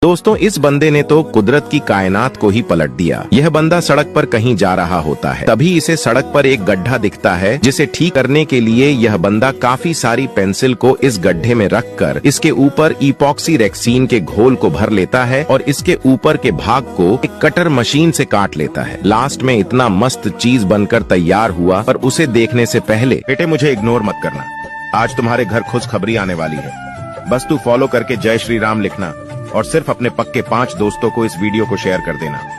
दोस्तों इस बंदे ने तो कुदरत की कायनात को ही पलट दिया। यह बंदा सड़क पर कहीं जा रहा होता है, तभी इसे सड़क पर एक गड्ढा दिखता है, जिसे ठीक करने के लिए यह बंदा काफी सारी पेंसिल को इस गड्ढे में रखकर इसके ऊपर इपॉक्सी रेक्सीन के घोल को भर लेता है और इसके ऊपर के भाग को एक कटर मशीन से काट लेता है। लास्ट में इतना मस्त चीज बनकर तैयार हुआ, पर उसे देखने से पहले बेटे मुझे इग्नोर मत करना, आज तुम्हारे घर खुशखबरी आने वाली है। बस तू फॉलो करके जय श्री राम लिखना और सिर्फ अपने पक्के 5 दोस्तों को इस वीडियो को शेयर कर देना।